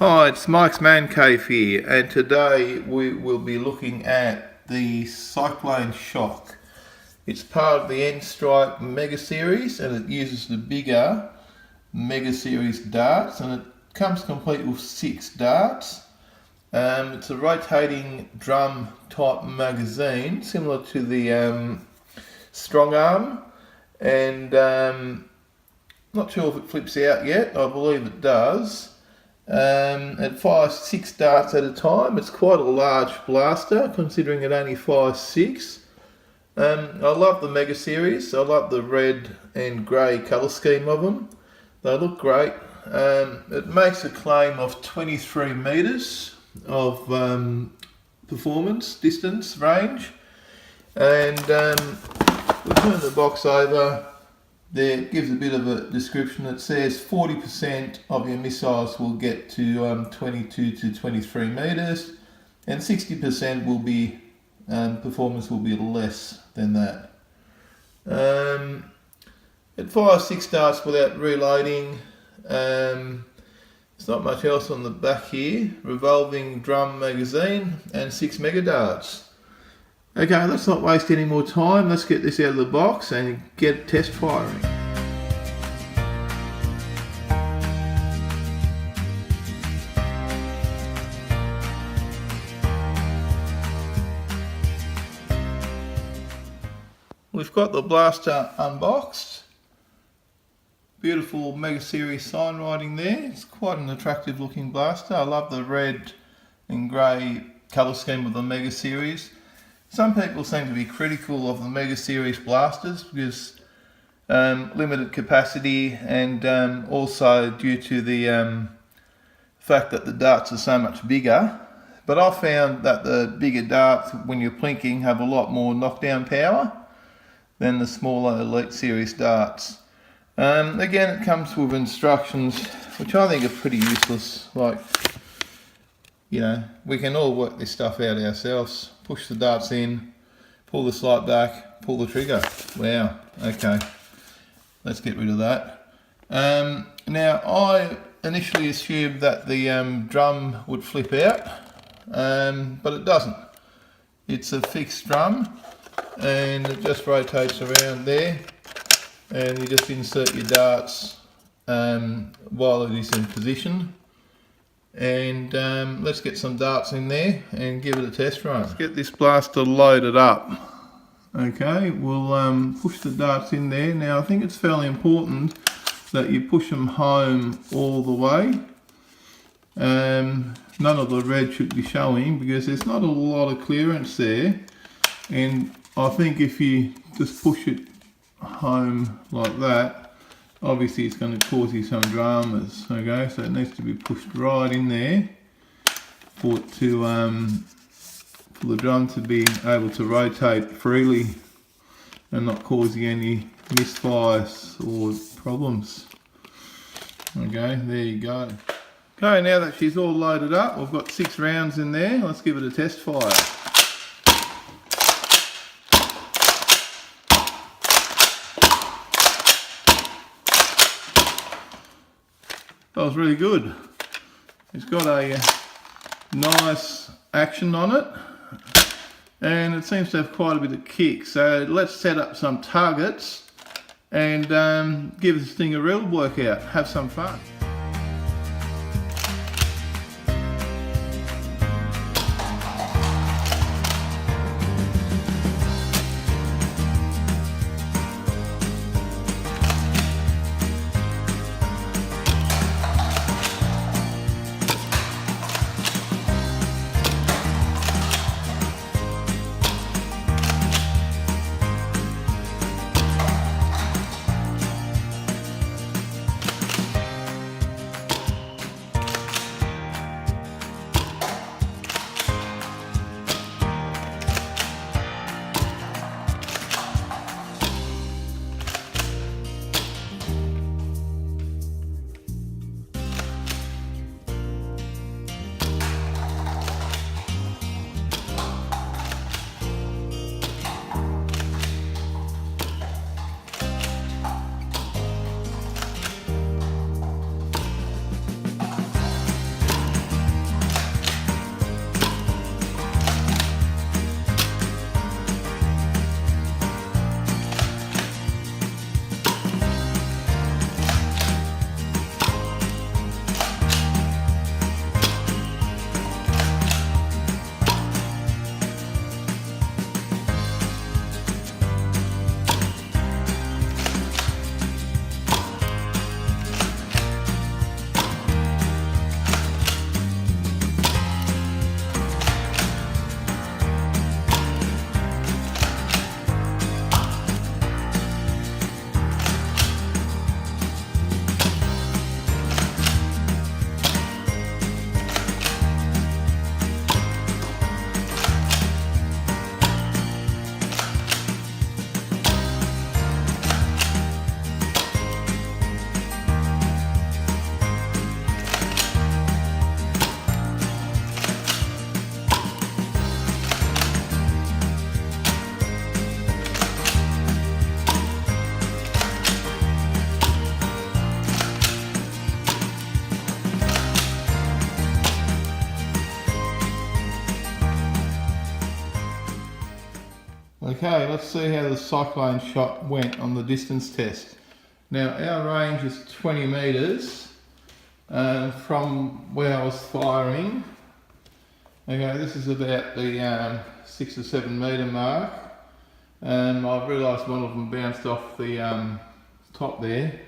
Hi, it's Mike's Man Cave here, and today we will be looking at the Cycloneshock. It's part of the N-Strike Mega Series, and it uses the bigger Mega Series darts, and it comes complete with 6 darts. It's a rotating drum type magazine, similar to the Strong Arm, and not sure if it flips out yet. I believe it does. It fires 6 darts at a time. It's quite a large blaster considering it only fires 6. I love the Mega Series. I love the red and grey colour scheme of them. They look great. It makes a claim of 23 metres of performance, distance, range, and we'll turn the box over. There gives a bit of a description. It says 40% of your missiles will get to 22 to 23 metres, and 60% will be performance will be less than that. It fires 6 darts without reloading. There's not much else on the back here. Revolving drum magazine and 6 mega darts. Okay, let's not waste any more time. Let's get this out of the box and get test firing. We've got the blaster unboxed. Beautiful Mega Series sign writing there. It's quite an attractive looking blaster. I love the red and grey colour scheme of the Mega Series. Some people seem to be critical of the Mega Series blasters because limited capacity, and also due to the fact that the darts are so much bigger. But I found that the bigger darts, when you're plinking, have a lot more knockdown power than the smaller Elite Series darts. Again, it comes with instructions which I think are pretty useless. Like, you know, we can all work this stuff out ourselves. Push the darts in, pull the sight back, pull the trigger. Wow, okay, let's get rid of that. Now, I initially assumed that the drum would flip out, but it doesn't. It's a fixed drum, and it just rotates around there, and you just insert your darts while it is in position. And let's get some darts in there and give it a test run. Let's get this blaster loaded up. Okay, we'll push the darts in there. Now, I think it's fairly important that you push them home all the way. None of the red should be showing because there's not a lot of clearance there, and I think if you just push it home like that, obviously it's going to cause you some dramas. Okay, so it needs to be pushed right in there for the drum to be able to rotate freely and not causing any misfires or problems. Okay, there you go. Okay, now that she's all loaded up, we've got 6 rounds in there. Let's give it a test fire. That was really good. It's got a nice action on it, and it seems to have quite a bit of kick. So let's set up some targets and give this thing a real workout. Have some fun. Okay, let's see how the Cycloneshock went on the distance test. Now our range is 20 metres from where I was firing. Okay, this is about the 6 or 7 metre mark. I've realised one of them bounced off the top there.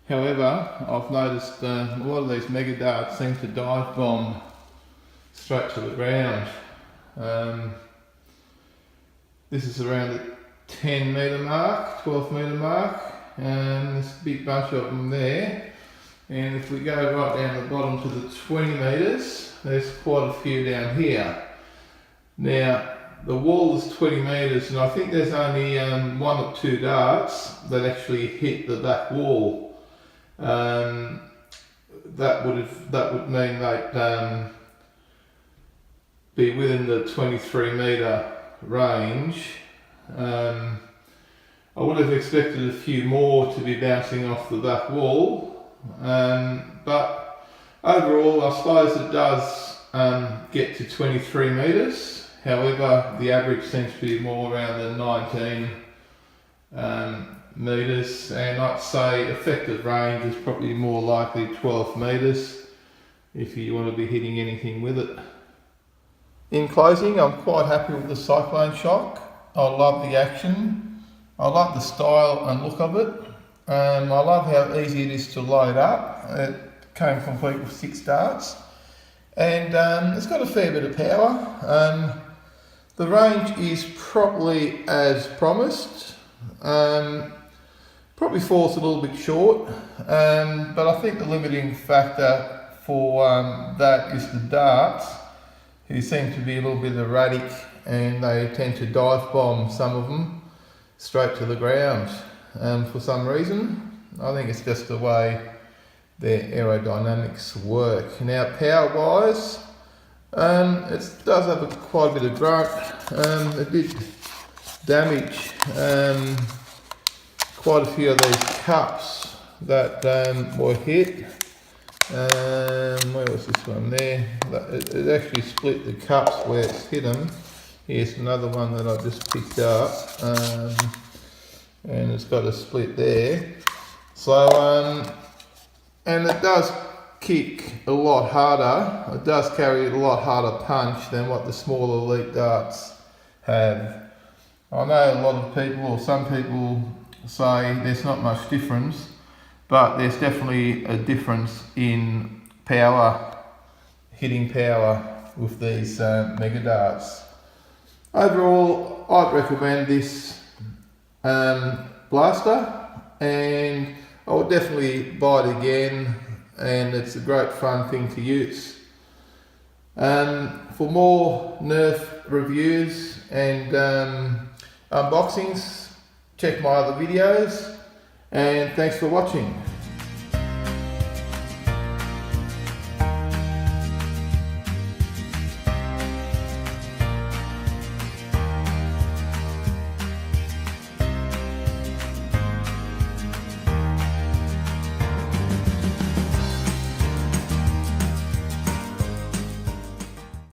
However, I've noticed a lot of these mega darts seem to dive bomb straight to the ground. This is around the 10 metre mark, 12 metre mark, and there's a big bunch of them there. And if we go right down the bottom to the 20 metres, there's quite a few down here. Now, the wall is 20 metres, and I think there's only 1 or 2 darts that actually hit the back wall. That would mean they'd be within the 23 metre range. I would have expected a few more to be bouncing off the back wall, but overall I suppose it does get to 23 metres. However, the average seems to be more around the 19 metres, and I'd say effective range is probably more likely 12 metres if you want to be hitting anything with it. In closing, I'm quite happy with the Cycloneshock. I love the action. I love the style and look of it. I love how easy it is to load up. It came complete with 6 darts. And it's got a fair bit of power. The range is probably as promised. Probably falls a little bit short. But I think the limiting factor for that is the darts, who seem to be a little bit erratic, and they tend to dive bomb, some of them, straight to the ground for some reason. I think it's just the way their aerodynamics work. Now, power wise, it does have quite a bit of grunt. It did damage quite a few of these cups that were hit. Where was this one there? It actually split the cups where it's hit them. Here's another one that I just picked up, and it's got a split there. So, and it does kick a lot harder. It does carry a lot harder punch than what the smaller elite darts have. I know a lot of people, or some people, say there's not much difference, but there's definitely a difference in power, hitting power with these mega darts. Overall, I'd recommend this blaster, and I would definitely buy it again, and it's a great fun thing to use. For more Nerf reviews and unboxings, check my other videos, and thanks for watching.